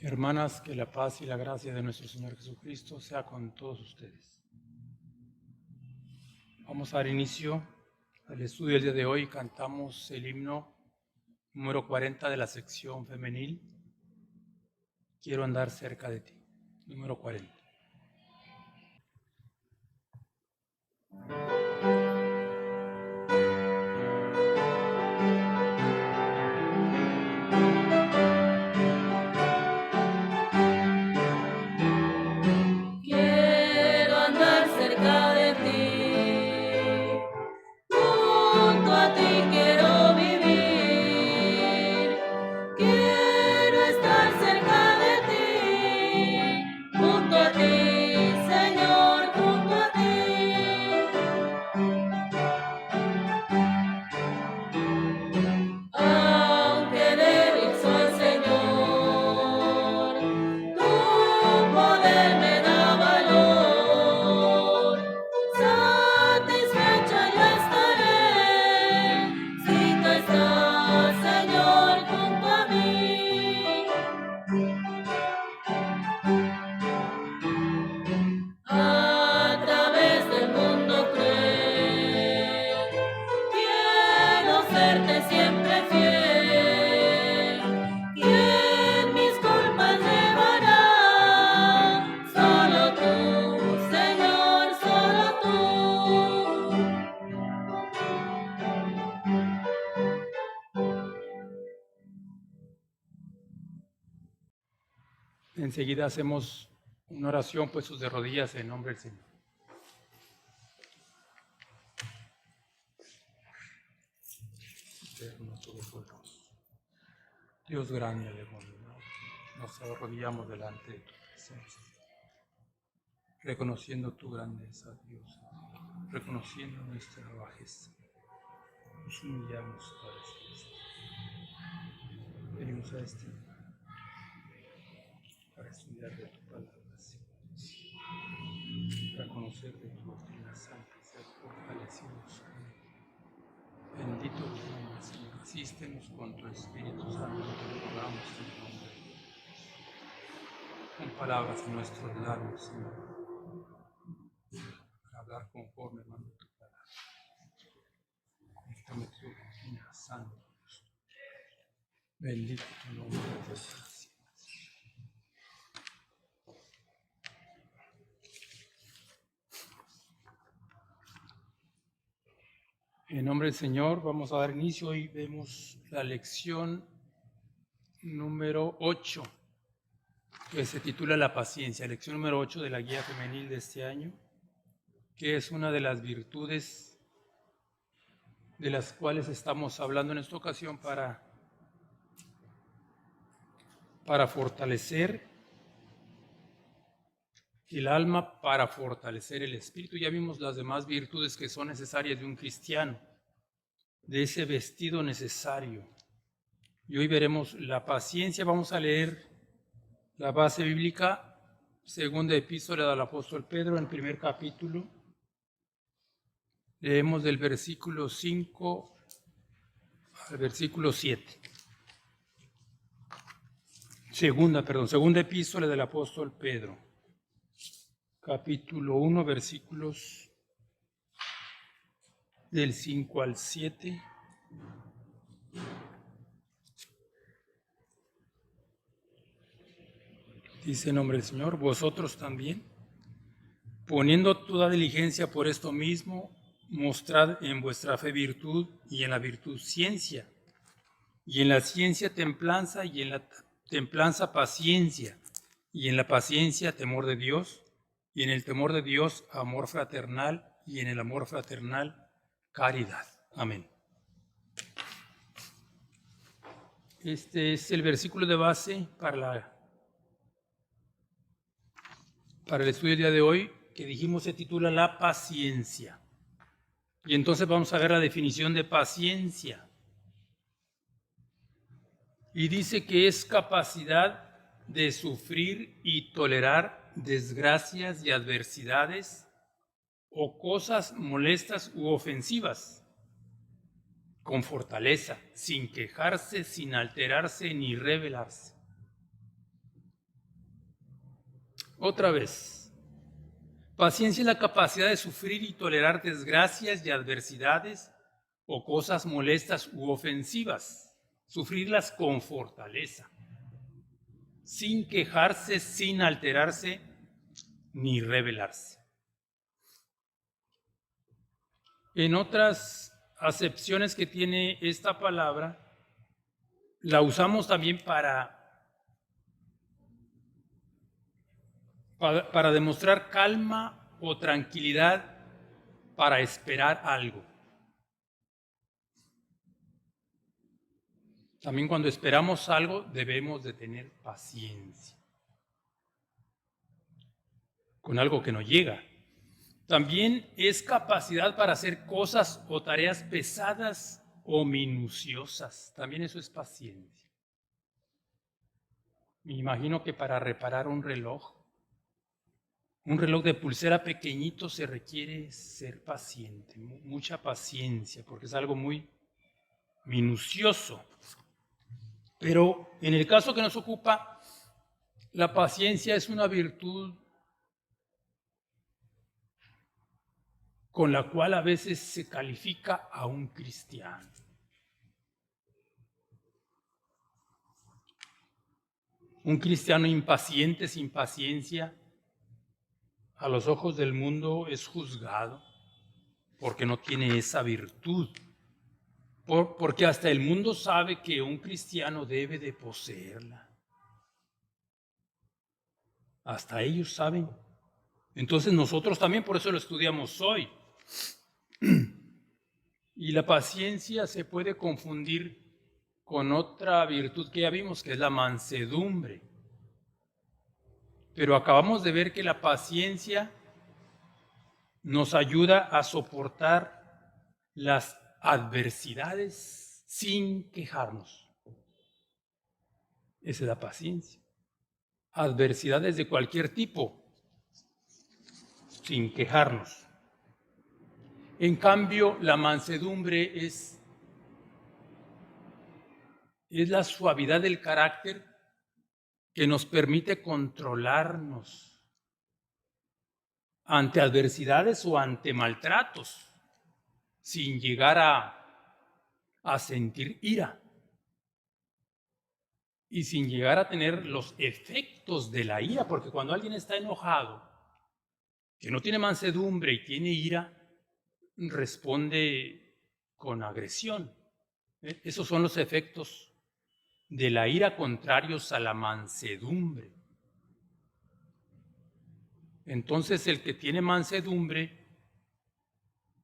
Hermanas, que la paz y la gracia de nuestro Señor Jesucristo sea con todos ustedes. Vamos a dar inicio al estudio del día de hoy. Cantamos el himno número 40 de la sección femenil. Quiero andar cerca de ti. Número 40. Quiero andar cerca de ti, junto a ti quiero vivir. Quiero estar cerca de ti, junto a ti, Señor, junto a ti. Aunque débil soy, Señor, tu poder me da valor. Satisfecha yo estaré si tú estás, Señor, junto a mí. A través del mundo cruel, quiero serte siempre fiel. ¿Quién mis culpas llevará? Solo tú, Señor, solo tú. Enseguida hacemos una oración puestos de rodillas en nombre del Señor. Eterno, todopoderoso, Dios grande de bondad, nos arrodillamos delante de tu presencia, reconociendo tu grandeza, Dios, reconociendo nuestra bajeza. Nos humillamos para esto. Venimos a este lugar para estudiar de tu palabra, Señor, para conocer de tu doctrina santa y ser fortalecidos. Bendito tu nombre, Señor. Asístenos con tu Espíritu Santo, te lo rogamos en el nombre de Dios. Con palabras en nuestros labios, Señor, para hablar conforme manda tu palabra. Conéctame tu doctrina santa. Bendito tu nombre, Dios. En nombre del Señor vamos a dar inicio. Hoy vemos la lección número 8, que se titula La paciencia, lección número 8 de la guía femenil de este año, que es una de las virtudes de las cuales estamos hablando en esta ocasión para fortalecer el alma, para fortalecer el espíritu. Ya vimos las demás virtudes que son necesarias de un cristiano, de ese vestido necesario. Y hoy veremos la paciencia. Vamos a leer la base bíblica, segunda epístola del apóstol Pedro, en el primer capítulo. Leemos del versículo 5 al versículo 7. Segunda epístola del apóstol Pedro, capítulo 1, versículos del 5 al 7. Dice en nombre del Señor: vosotros también, poniendo toda diligencia por esto mismo, mostrad en vuestra fe virtud, y en la virtud ciencia, y en la ciencia templanza, y en la templanza paciencia, y en la paciencia temor de Dios, y en el temor de Dios amor fraternal, y en el amor fraternal caridad. Amén. Este es el versículo de base para el estudio del día de hoy, que dijimos se titula La paciencia. Y entonces vamos a ver la definición de paciencia. Y dice que es capacidad de sufrir y tolerar desgracias y adversidades o cosas molestas u ofensivas, con fortaleza, sin quejarse, sin alterarse ni rebelarse. Otra vez. Paciencia es la capacidad de sufrir y tolerar desgracias y adversidades o cosas molestas u ofensivas. Sufrirlas con fortaleza, sin quejarse, sin alterarse ni rebelarse. En otras acepciones que tiene esta palabra, la usamos también para demostrar calma o tranquilidad para esperar algo. También cuando esperamos algo debemos de tener paciencia con algo que no llega. También es capacidad para hacer cosas o tareas pesadas o minuciosas. También eso es paciencia. Me imagino que para reparar un reloj de pulsera pequeñito se requiere ser paciente, mucha paciencia, porque es algo muy minucioso. Pero en el caso que nos ocupa, la paciencia es una virtud con la cual a veces se califica a un cristiano. Un cristiano impaciente, sin paciencia, a los ojos del mundo es juzgado porque no tiene esa virtud. Porque hasta el mundo sabe que un cristiano debe de poseerla. Hasta ellos saben. Entonces nosotros también por eso lo estudiamos hoy. Y la paciencia se puede confundir con otra virtud que ya vimos, que es la mansedumbre. Pero acabamos de ver que la paciencia nos ayuda a soportar las adversidades sin quejarnos. Esa es la paciencia. Adversidades de cualquier tipo, sin quejarnos. En cambio, la mansedumbre es la suavidad del carácter que nos permite controlarnos ante adversidades o ante maltratos, sin llegar a sentir ira y sin llegar a tener los efectos de la ira, porque cuando alguien está enojado, que no tiene mansedumbre y tiene ira, responde con agresión. Esos son los efectos de la ira contrarios a la mansedumbre. Entonces el que tiene mansedumbre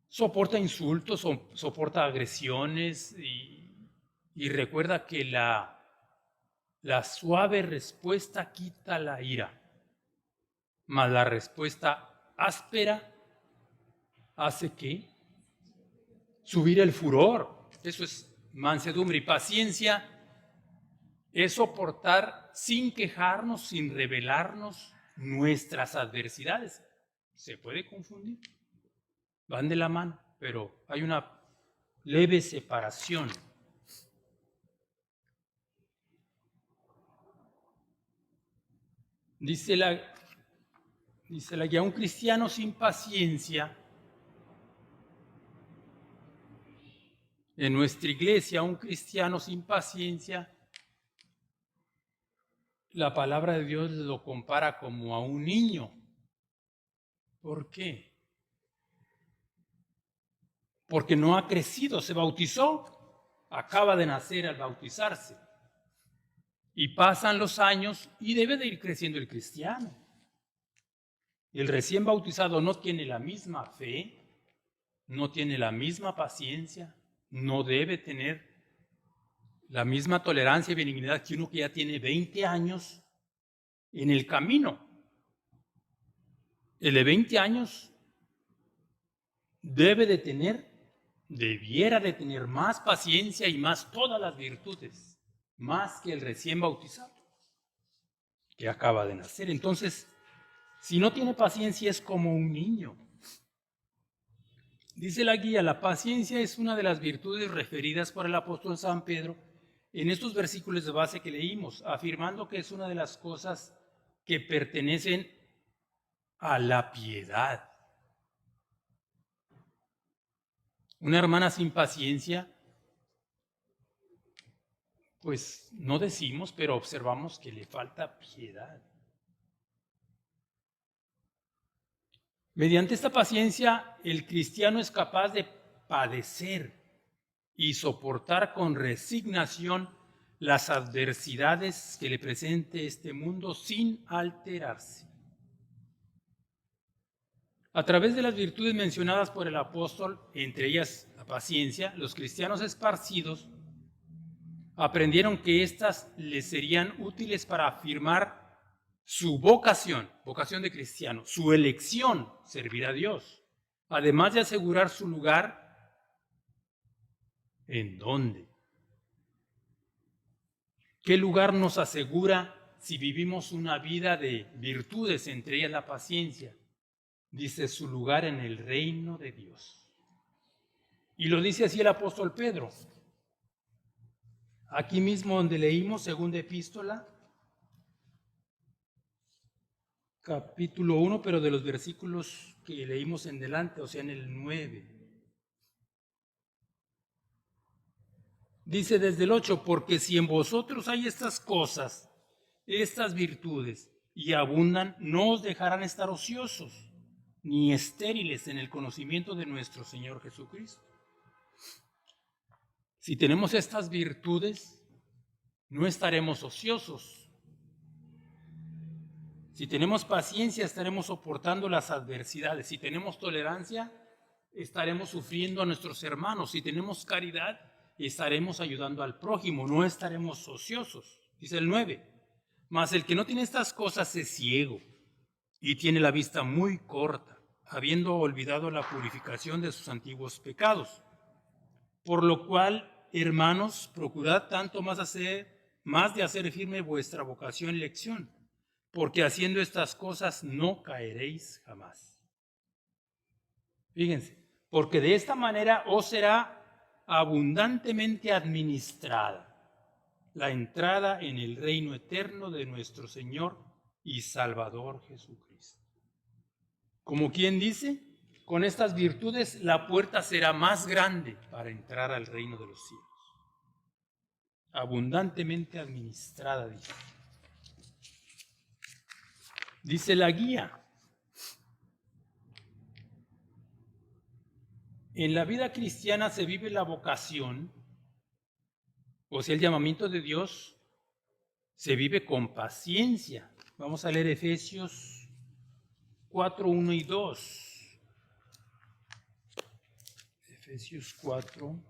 soporta insultos, soporta agresiones y recuerda que la suave respuesta quita la ira, mas la respuesta áspera hace que subir el furor. Eso es mansedumbre. Y paciencia es soportar sin quejarnos, sin rebelarnos nuestras adversidades. Se puede confundir. Van de la mano, pero hay una leve separación. Dice la guía, un cristiano sin paciencia, en nuestra iglesia, un cristiano sin paciencia, la palabra de Dios lo compara como a un niño. ¿Por qué? Porque no ha crecido, se bautizó, acaba de nacer al bautizarse. Y pasan los años y debe de ir creciendo el cristiano. El recién bautizado no tiene la misma fe, no tiene la misma paciencia, no debe tener la misma tolerancia y benignidad que uno que ya tiene 20 años en el camino. El de 20 años debiera de tener más paciencia y más todas las virtudes, más que el recién bautizado, que acaba de nacer. Entonces, si no tiene paciencia es como un niño. Dice la guía, la paciencia es una de las virtudes referidas por el apóstol San Pedro en estos versículos de base que leímos, afirmando que es una de las cosas que pertenecen a la piedad. Una hermana sin paciencia, pues no decimos, pero observamos que le falta piedad. Mediante esta paciencia, el cristiano es capaz de padecer y soportar con resignación las adversidades que le presente este mundo sin alterarse. A través de las virtudes mencionadas por el apóstol, entre ellas la paciencia, los cristianos esparcidos aprendieron que éstas les serían útiles para afirmar su vocación de cristiano, su elección, servir a Dios, además de asegurar su lugar. ¿En dónde? ¿Qué lugar nos asegura si vivimos una vida de virtudes, entre ellas la paciencia? Dice, su lugar en el reino de Dios. Y lo dice así el apóstol Pedro. Aquí mismo donde leímos, segunda epístola, capítulo 1, pero de los versículos que leímos en delante, o sea, en el 9. Dice desde el 8, porque si en vosotros hay estas cosas, estas virtudes, y abundan, no os dejarán estar ociosos, ni estériles en el conocimiento de nuestro Señor Jesucristo. Si tenemos estas virtudes, no estaremos ociosos. Si tenemos paciencia, estaremos soportando las adversidades. Si tenemos tolerancia, estaremos sufriendo a nuestros hermanos. Si tenemos caridad, estaremos ayudando al prójimo, no estaremos ociosos. Dice el 9, mas el que no tiene estas cosas es ciego y tiene la vista muy corta, habiendo olvidado la purificación de sus antiguos pecados. Por lo cual, hermanos, procurad tanto más de hacer firme vuestra vocación y elección, porque haciendo estas cosas no caeréis jamás. Fíjense, porque de esta manera os será abundantemente administrada la entrada en el reino eterno de nuestro Señor y Salvador Jesucristo. Como quien dice, con estas virtudes la puerta será más grande para entrar al reino de los cielos. Abundantemente administrada, dice. Dice la guía. En la vida cristiana se vive la vocación, o sea, el llamamiento de Dios, se vive con paciencia. Vamos a leer Efesios 4, 1 y 2. Efesios 4.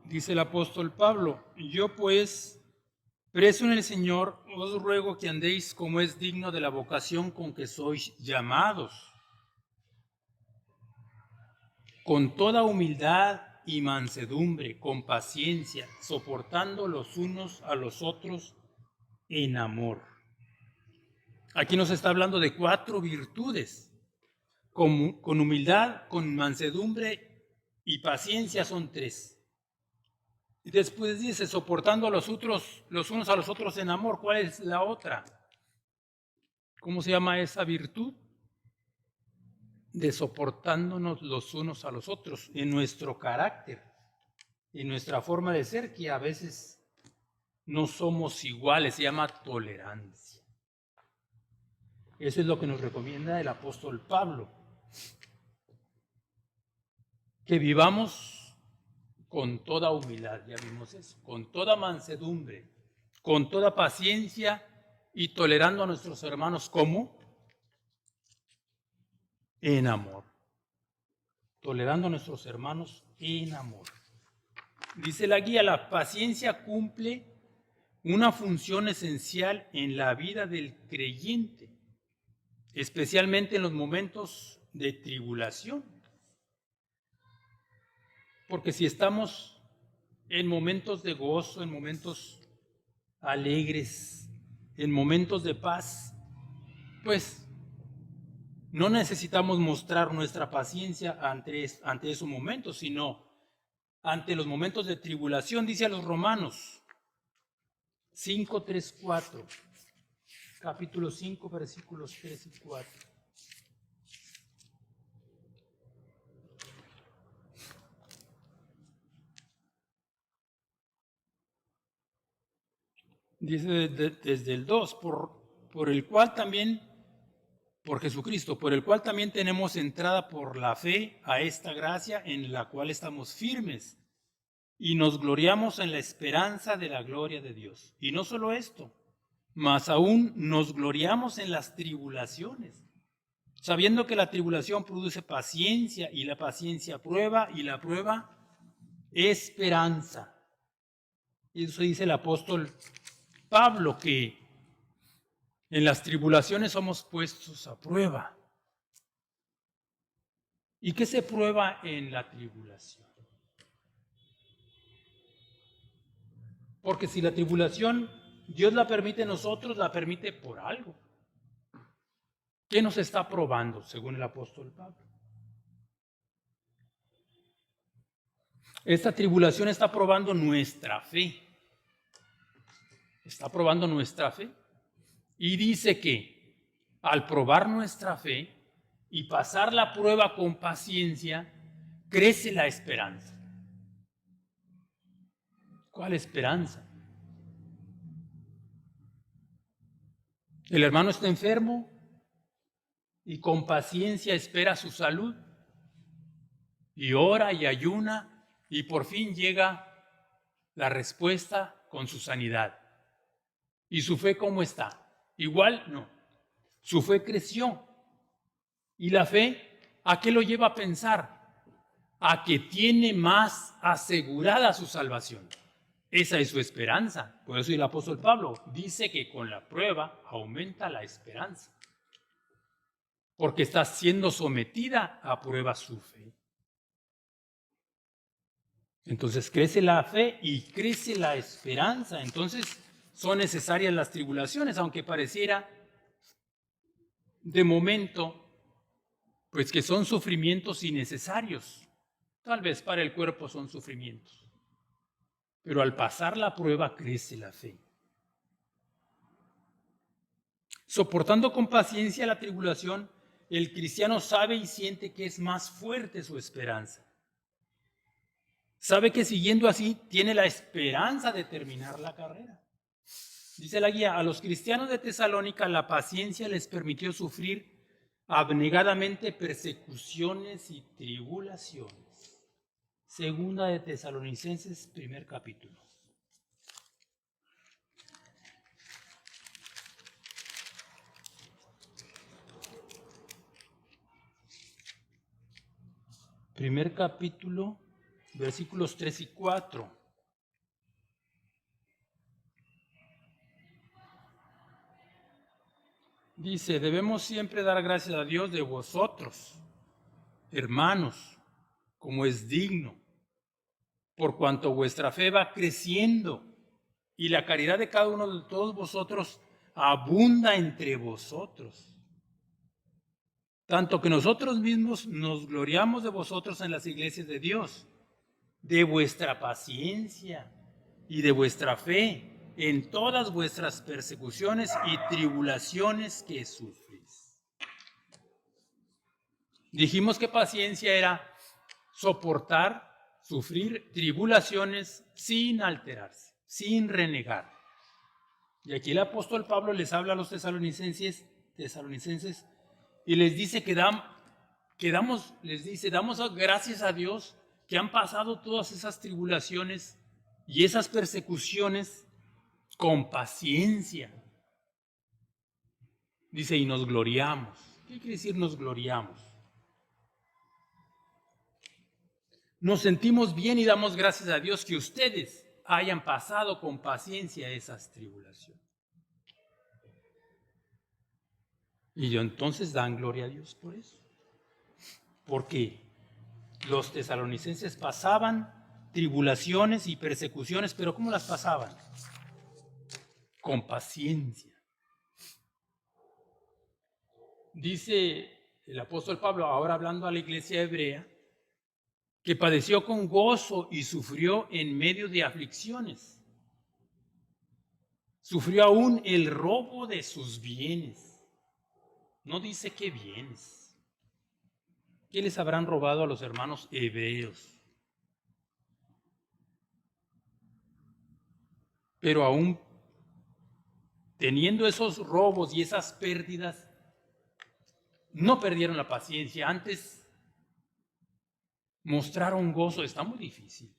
Dice el apóstol Pablo, yo pues, preso en el Señor, os ruego que andéis como es digno de la vocación con que sois llamados, con toda humildad y mansedumbre, con paciencia, soportando los unos a los otros en amor. Aquí nos está hablando de 4 virtudes. Con humildad, con mansedumbre y paciencia son 3. Y después dice, soportando a los unos a los otros en amor. ¿Cuál es la otra? ¿Cómo se llama esa virtud? De soportándonos los unos a los otros en nuestro carácter, en nuestra forma de ser, que a veces no somos iguales, se llama tolerancia. Eso es lo que nos recomienda el apóstol Pablo, que vivamos con toda humildad, ya vimos eso, con toda mansedumbre, con toda paciencia y tolerando a nuestros hermanos como en amor. Tolerando a nuestros hermanos en amor. Dice la guía, la paciencia cumple una función esencial en la vida del creyente, especialmente en los momentos de tribulación. Porque si estamos en momentos de gozo, en momentos alegres, en momentos de paz, pues no necesitamos mostrar nuestra paciencia ante esos momentos, sino ante los momentos de tribulación, dice a los Romanos 5, 3, 4. Capítulo 5, versículos 3 y 4. Dice desde el 2, por el cual también, por Jesucristo, por el cual también tenemos entrada por la fe a esta gracia en la cual estamos firmes y nos gloriamos en la esperanza de la gloria de Dios. Y no solo esto, mas aún nos gloriamos en las tribulaciones, sabiendo que la tribulación produce paciencia y la paciencia prueba y la prueba esperanza. Y eso dice el apóstol Pablo, que en las tribulaciones somos puestos a prueba. ¿Y qué se prueba en la tribulación? Porque si la tribulación Dios la permite, nosotros la permite por algo. ¿Qué nos está probando, según el apóstol Pablo? Esta tribulación está probando nuestra fe. Está probando nuestra fe. Y dice que al probar nuestra fe y pasar la prueba con paciencia, crece la esperanza. ¿Cuál esperanza? El hermano está enfermo y con paciencia espera su salud y ora y ayuna y por fin llega la respuesta con su sanidad. ¿Y su fe cómo está? Igual no. Su fe creció. ¿Y la fe a qué lo lleva a pensar? A que tiene más asegurada su salvación. Esa es su esperanza. Por eso el apóstol Pablo dice que con la prueba aumenta la esperanza. Porque está siendo sometida a prueba su fe. Entonces crece la fe y crece la esperanza. Entonces son necesarias las tribulaciones, aunque pareciera de momento pues que son sufrimientos innecesarios. Tal vez para el cuerpo son sufrimientos. Pero al pasar la prueba crece la fe. Soportando con paciencia la tribulación, el cristiano sabe y siente que es más fuerte su esperanza. Sabe que siguiendo así tiene la esperanza de terminar la carrera. Dice la guía, a los cristianos de Tesalónica la paciencia les permitió sufrir abnegadamente persecuciones y tribulaciones. Segunda de Tesalonicenses, primer capítulo. Primer capítulo, versículos 3 y 4. Dice, debemos siempre dar gracias a Dios de vosotros, hermanos, como es digno, por cuanto vuestra fe va creciendo y la caridad de cada uno de todos vosotros abunda entre vosotros. Tanto que nosotros mismos nos gloriamos de vosotros en las iglesias de Dios, de vuestra paciencia y de vuestra fe en todas vuestras persecuciones y tribulaciones que sufrís. Dijimos que paciencia era soportar, sufrir tribulaciones sin alterarse, sin renegar. Y aquí el apóstol Pablo les habla a los tesalonicenses y les dice damos gracias a Dios que han pasado todas esas tribulaciones y esas persecuciones con paciencia. Dice, y nos gloriamos. ¿Qué quiere decir nos gloriamos? Nos sentimos bien y damos gracias a Dios que ustedes hayan pasado con paciencia esas tribulaciones. Y entonces dan gloria a Dios por eso. Porque los tesalonicenses pasaban tribulaciones y persecuciones, pero ¿cómo las pasaban? Con paciencia. Dice el apóstol Pablo, ahora hablando a la iglesia hebrea, que padeció con gozo y sufrió en medio de aflicciones. Sufrió aún el robo de sus bienes. No dice qué bienes. ¿Qué les habrán robado a los hermanos hebreos? Pero aún teniendo esos robos y esas pérdidas, no perdieron la paciencia, antes mostraron gozo. Está muy difícil.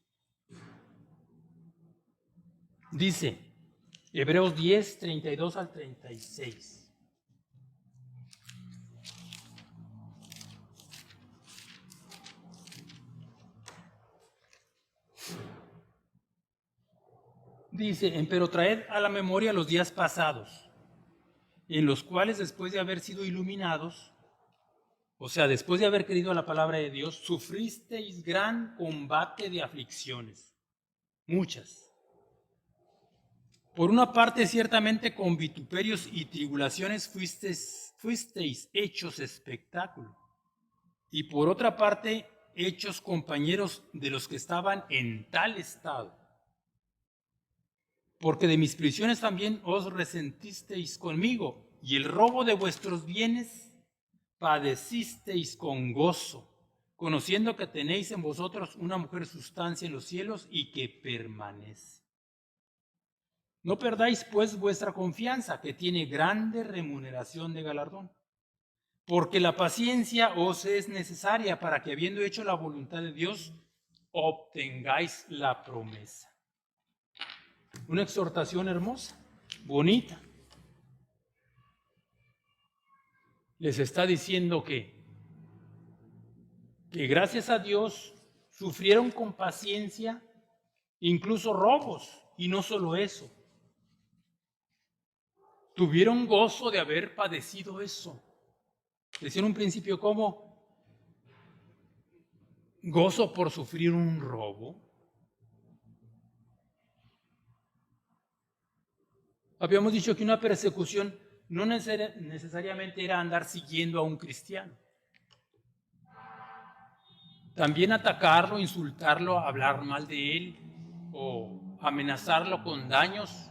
Dice Hebreos 10, 32 al 36. Dice, empero traed a la memoria los días pasados, en los cuales después de haber sido iluminados, o sea, después de haber creído a la palabra de Dios, sufristeis gran combate de aflicciones, muchas. Por una parte, ciertamente con vituperios y tribulaciones fuisteis hechos espectáculo, y por otra parte, hechos compañeros de los que estaban en tal estado. Porque de mis prisiones también os resentisteis conmigo, y el robo de vuestros bienes padecisteis con gozo, conociendo que tenéis en vosotros una mujer sustancia en los cielos y que permanece. No perdáis pues vuestra confianza, que tiene grande remuneración de galardón, porque la paciencia os es necesaria para que, habiendo hecho la voluntad de Dios, obtengáis la promesa. Una exhortación hermosa, bonita. Les está diciendo que gracias a Dios sufrieron con paciencia incluso robos, y no solo eso. Tuvieron gozo de haber padecido eso. Decía en un principio, ¿cómo? Gozo por sufrir un robo. Habíamos dicho que una persecución no necesariamente era andar siguiendo a un cristiano. También atacarlo, insultarlo, hablar mal de él o amenazarlo con daños,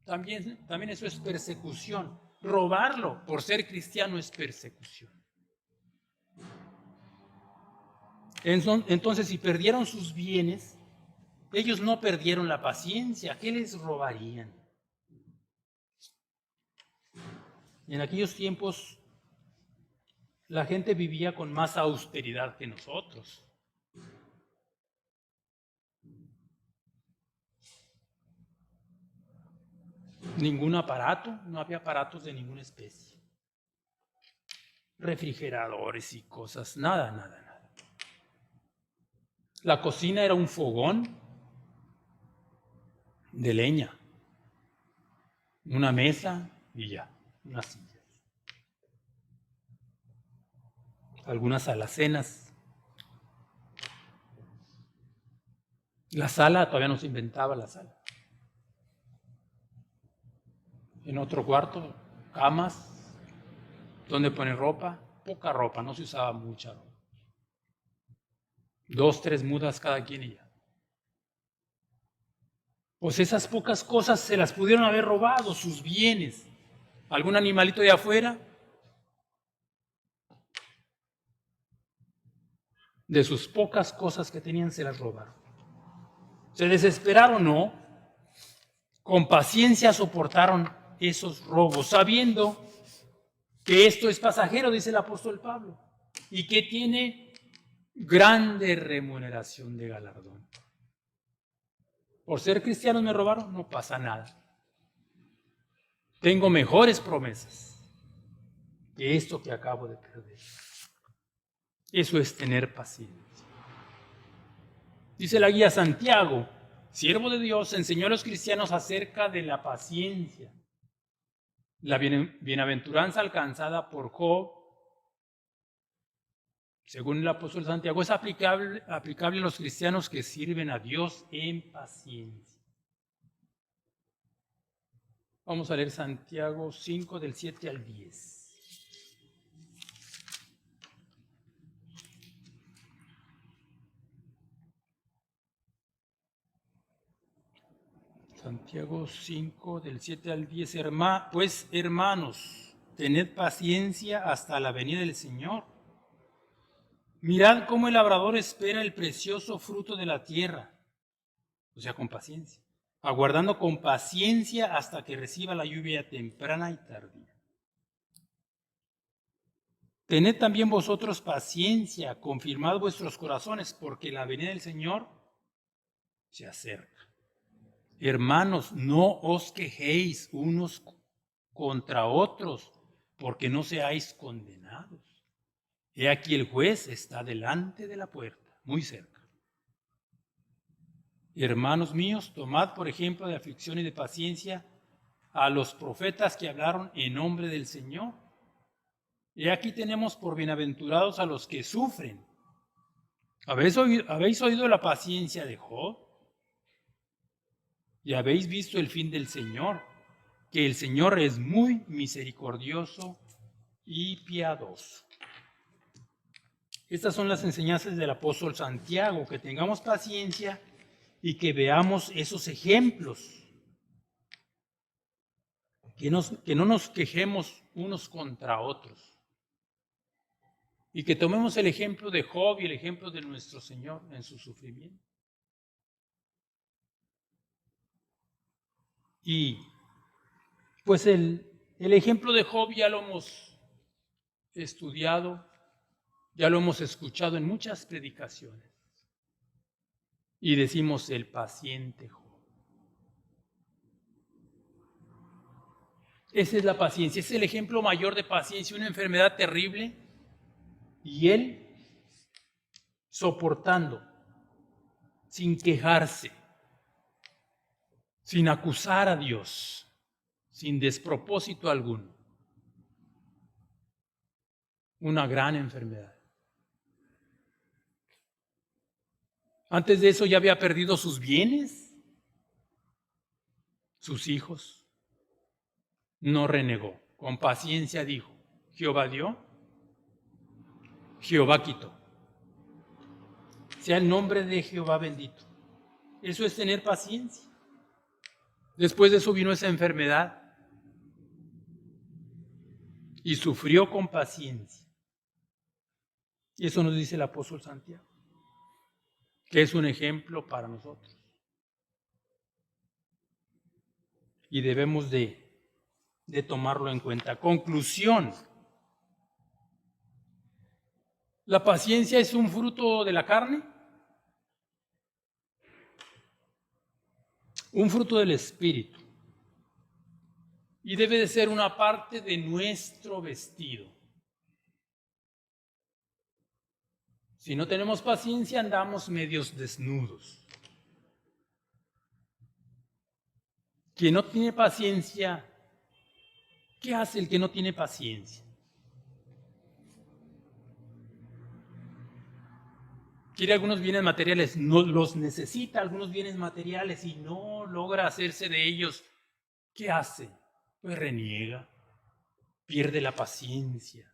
también eso es persecución. Robarlo por ser cristiano es persecución. Entonces, si perdieron sus bienes, ellos no perdieron la paciencia. ¿Qué les robarían? En aquellos tiempos la gente vivía con más austeridad que nosotros. Ningún aparato, no había aparatos de ninguna especie. Refrigeradores y cosas, nada. La cocina era un fogón de leña, una mesa y ya, unas sillas. Algunas alacenas. La sala, todavía no se inventaba la sala. En otro cuarto, camas, donde poner ropa, poca ropa, no se usaba mucha ropa. 2, 3 mudas cada quien y ya. Pues esas pocas cosas se las pudieron haber robado, sus bienes. ¿Algún animalito de afuera? De sus pocas cosas que tenían se las robaron. ¿Se desesperaron? No. Con paciencia soportaron esos robos, sabiendo que esto es pasajero, dice el apóstol Pablo, y que tiene grande remuneración de galardón. Por ser cristianos me robaron, no pasa nada. Tengo mejores promesas que esto que acabo de perder. Eso es tener paciencia. Dice la guía Santiago, siervo de Dios, enseñó a los cristianos acerca de la paciencia. La bienaventuranza alcanzada por Job, según el apóstol Santiago, es aplicable a los cristianos que sirven a Dios en paciencia. Vamos a leer Santiago 5 del 7 al 10. Santiago 5, del 7 al 10. Pues hermanos, tened paciencia hasta la venida del Señor. Mirad cómo el labrador espera el precioso fruto de la tierra, o sea, con paciencia, aguardando con paciencia hasta que reciba la lluvia temprana y tardía. Tened también vosotros paciencia, confirmad vuestros corazones, porque la venida del Señor se acerca. Hermanos, no os quejéis unos contra otros, porque no seáis condenados. He aquí el juez está delante de la puerta, muy cerca. Hermanos míos, tomad por ejemplo de aflicción y de paciencia a los profetas que hablaron en nombre del Señor. Y aquí tenemos por bienaventurados a los que sufren. ¿Habéis oído la paciencia de Job? Y habéis visto el fin del Señor, que el Señor es muy misericordioso y piadoso. Estas son las enseñanzas del apóstol Santiago, que tengamos paciencia y que veamos esos ejemplos, que no nos quejemos unos contra otros. Y que tomemos el ejemplo de Job y el ejemplo de nuestro Señor en su sufrimiento. Y pues el ejemplo de Job ya lo hemos estudiado, ya lo hemos escuchado en muchas predicaciones. Y decimos el paciente Job. Esa es la paciencia, es el ejemplo mayor de paciencia, una enfermedad terrible. Y él soportando, sin quejarse, sin acusar a Dios, sin despropósito alguno. Una gran enfermedad. Antes de eso ya había perdido sus bienes, sus hijos. No renegó, con paciencia dijo, Jehová dio, Jehová quitó. Sea el nombre de Jehová bendito. Eso es tener paciencia. Después de eso vino esa enfermedad y sufrió con paciencia. Y eso nos dice el apóstol Santiago, que es un ejemplo para nosotros. Y debemos de tomarlo en cuenta. Conclusión. ¿La paciencia es un fruto de la carne? Un fruto del Espíritu. Y debe de ser una parte de nuestro vestido. Si no tenemos paciencia, andamos medios desnudos. Quien no tiene paciencia, ¿qué hace el que no tiene paciencia? Quiere algunos bienes materiales, no los necesita, algunos bienes materiales y no logra hacerse de ellos. ¿Qué hace? Pues reniega, pierde la paciencia.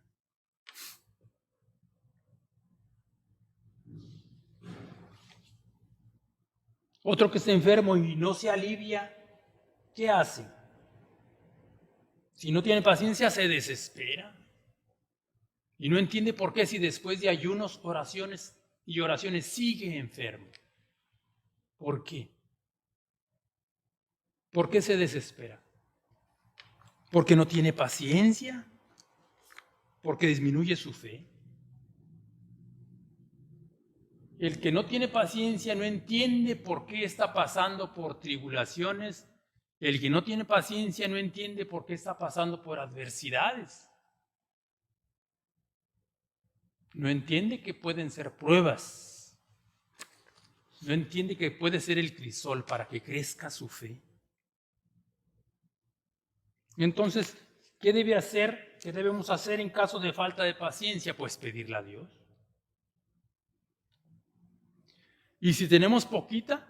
Otro que está enfermo y no se alivia, ¿qué hace? Si no tiene paciencia, se desespera. Y no entiende por qué si después de ayunos, oraciones sigue enfermo. ¿Por qué? ¿Por qué se desespera? ¿Porque no tiene paciencia? ¿Porque disminuye su fe? El que no tiene paciencia no entiende por qué está pasando por tribulaciones. El que no tiene paciencia no entiende por qué está pasando por adversidades. No entiende que pueden ser pruebas. No entiende que puede ser el crisol para que crezca su fe. Entonces, ¿qué debe hacer? ¿Qué debemos hacer en caso de falta de paciencia? Pues pedirle a Dios. Y si tenemos poquita,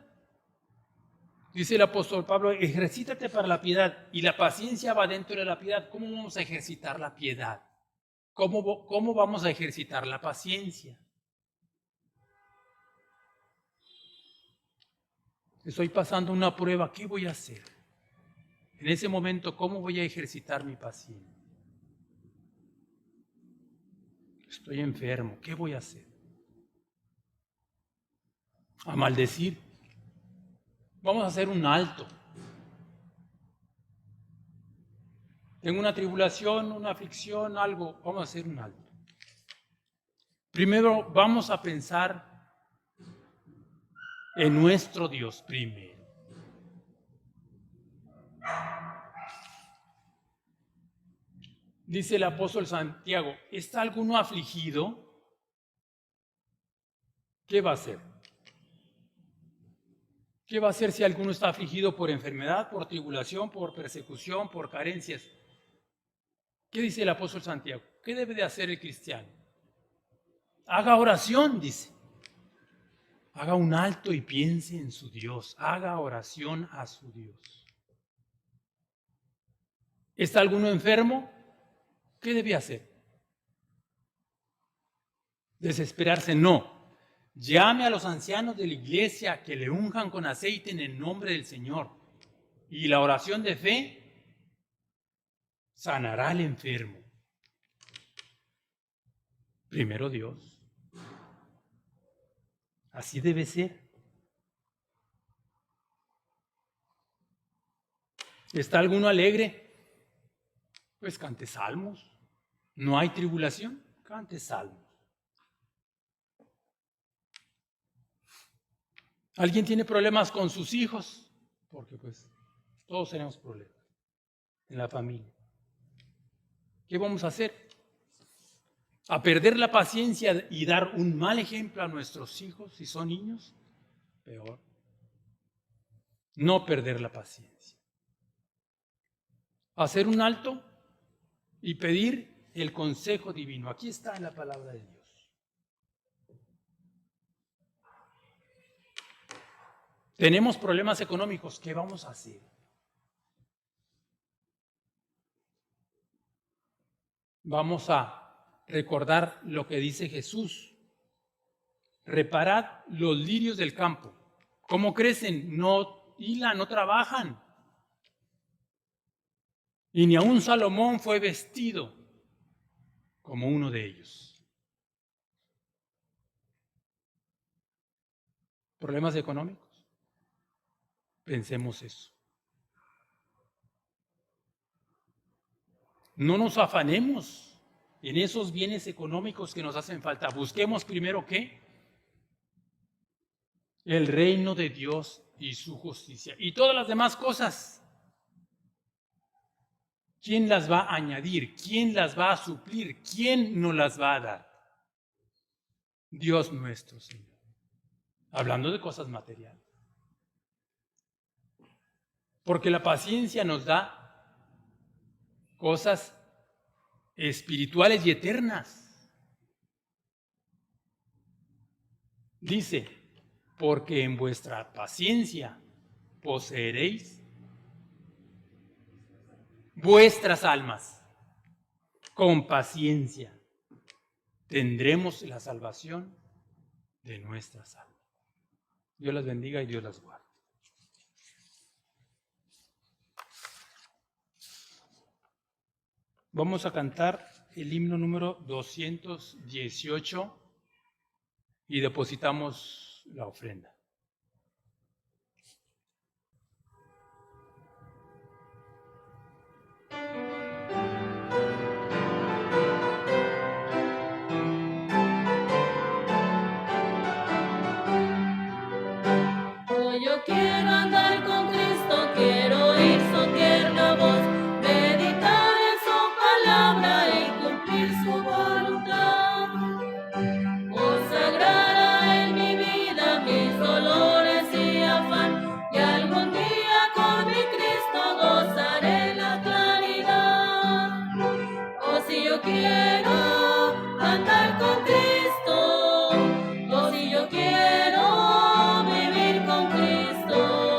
dice el apóstol Pablo, ejercítate para la piedad. Y la paciencia va dentro de la piedad. ¿Cómo vamos a ejercitar la piedad? ¿Cómo vamos a ejercitar la paciencia? Estoy pasando una prueba, ¿qué voy a hacer? En ese momento, ¿cómo voy a ejercitar mi paciencia? Estoy enfermo, ¿qué voy a hacer? ¿A maldecir? Vamos a hacer un alto. Tengo una tribulación, una aflicción, algo, vamos a hacer un alto. Primero vamos a pensar en nuestro Dios primero. Dice el apóstol Santiago, ¿está alguno afligido? ¿Qué va a hacer? ¿Qué va a hacer si alguno está afligido por enfermedad, por tribulación, por persecución, por carencias? ¿Qué dice el apóstol Santiago? ¿Qué debe de hacer el cristiano? Haga oración, dice. Haga un alto y piense en su Dios. Haga oración a su Dios. ¿Está alguno enfermo? ¿Qué debe hacer? ¿Desesperarse? No. Llame a los ancianos de la iglesia que le unjan con aceite en el nombre del Señor. Y la oración de fe sanará al enfermo. Primero Dios. Así debe ser. ¿Está alguno alegre? Pues cante salmos. ¿No hay tribulación? Cante salmos. ¿Alguien tiene problemas con sus hijos? Porque pues todos tenemos problemas en la familia. ¿Qué vamos a hacer? ¿A perder la paciencia y dar un mal ejemplo a nuestros hijos si son niños? Peor. No perder la paciencia. Hacer un alto y pedir el consejo divino. Aquí está en la palabra de Dios. Tenemos problemas económicos, ¿qué vamos a hacer? Vamos a recordar lo que dice Jesús. Reparad los lirios del campo. ¿Cómo crecen? No hilan, no trabajan. Y ni aun Salomón fue vestido como uno de ellos. ¿Problemas económicos? Pensemos eso. No nos afanemos en esos bienes económicos que nos hacen falta. Busquemos primero ¿qué? El reino de Dios y su justicia. Y todas las demás cosas, ¿quién las va a añadir? ¿Quién las va a suplir? ¿Quién nos las va a dar? Dios nuestro Señor. Hablando de cosas materiales. Porque la paciencia nos da cosas espirituales y eternas. Dice, porque en vuestra paciencia poseeréis vuestras almas. Con paciencia tendremos la salvación de nuestras almas. Dios las bendiga y Dios las guarde. Vamos a cantar el himno número 218 y depositamos la ofrenda. Yo quiero andar con Cristo, quiero oír su tierna voz, meditar en su palabra y cumplir su voluntad. Consagrar a Él mi vida, mis dolores y afán, y algún día con mi Cristo gozaré la claridad. Oh, si yo quiero andar con Cristo, oh, si yo quiero vivir con Cristo.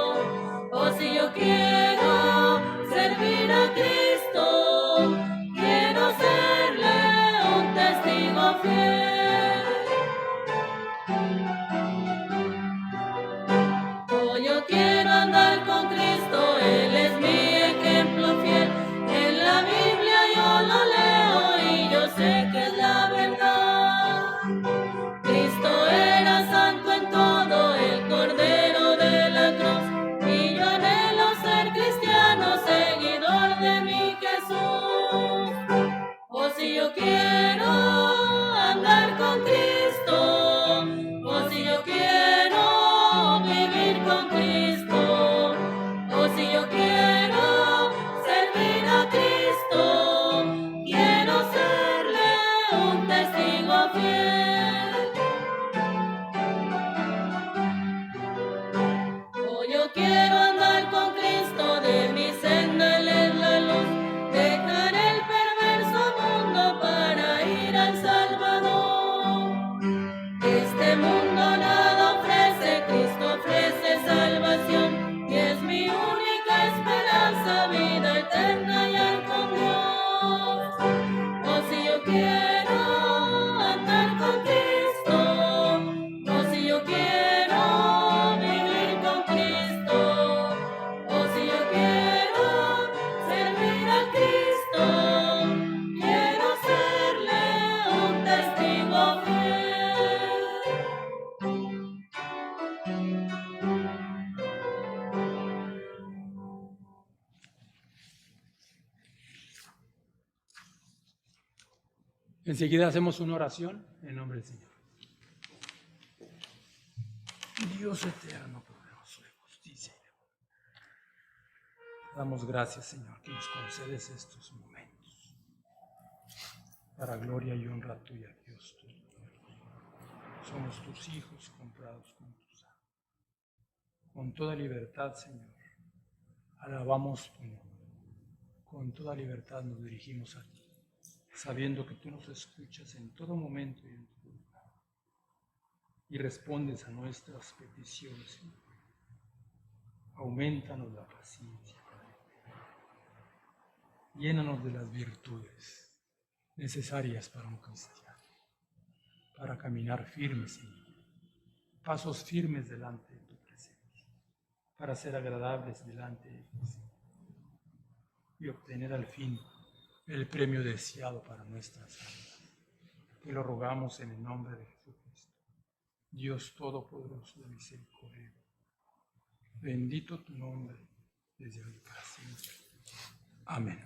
Enseguida hacemos una oración en nombre del Señor. Dios eterno, poderoso de justicia y de bondad, damos gracias, Señor, que nos concedes estos momentos para gloria y honra tuya, Dios tuyo. Somos tus hijos comprados con tu sangre. Con toda libertad, Señor, alabamos tu nombre. Con toda libertad nos dirigimos a ti, sabiendo que tú nos escuchas en todo momento y en todo lugar, y respondes a nuestras peticiones, Señor. Aumentanos la paciencia, llénanos de las virtudes necesarias para un cristiano, para caminar firmes, Señor, pasos firmes delante de tu presencia, para ser agradables delante de ti, Señor, y obtener al fin el premio deseado para nuestras almas. Te lo rogamos en el nombre de Jesucristo, Dios Todopoderoso de misericordia. Bendito tu nombre desde hoy para siempre. Amén.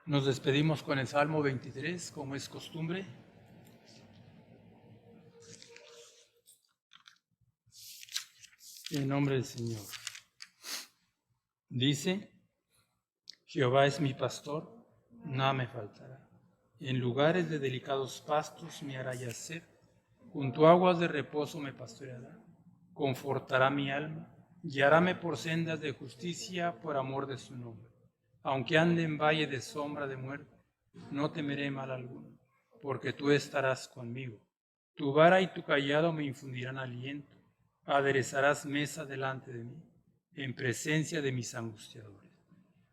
Nos despedimos con el Salmo 23, como es costumbre. En nombre del Señor. Dice: Jehová es mi pastor, nada me faltará. En lugares de delicados pastos me hará yacer, junto a aguas de reposo me pastoreará. Confortará mi alma, guiaráme por sendas de justicia por amor de su nombre. Aunque ande en valle de sombra de muerte, no temeré mal alguno, porque tú estarás conmigo. Tu vara y tu cayado me infundirán aliento. Aderezarás mesa delante de mí, en presencia de mis angustiadores.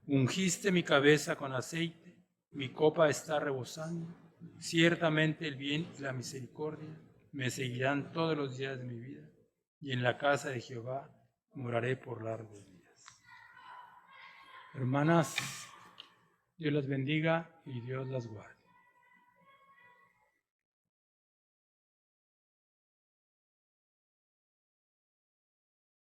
Ungiste mi cabeza con aceite, mi copa está rebosando. Ciertamente el bien y la misericordia me seguirán todos los días de mi vida, y en la casa de Jehová moraré por largos días. Hermanas, Dios las bendiga y Dios las guarde.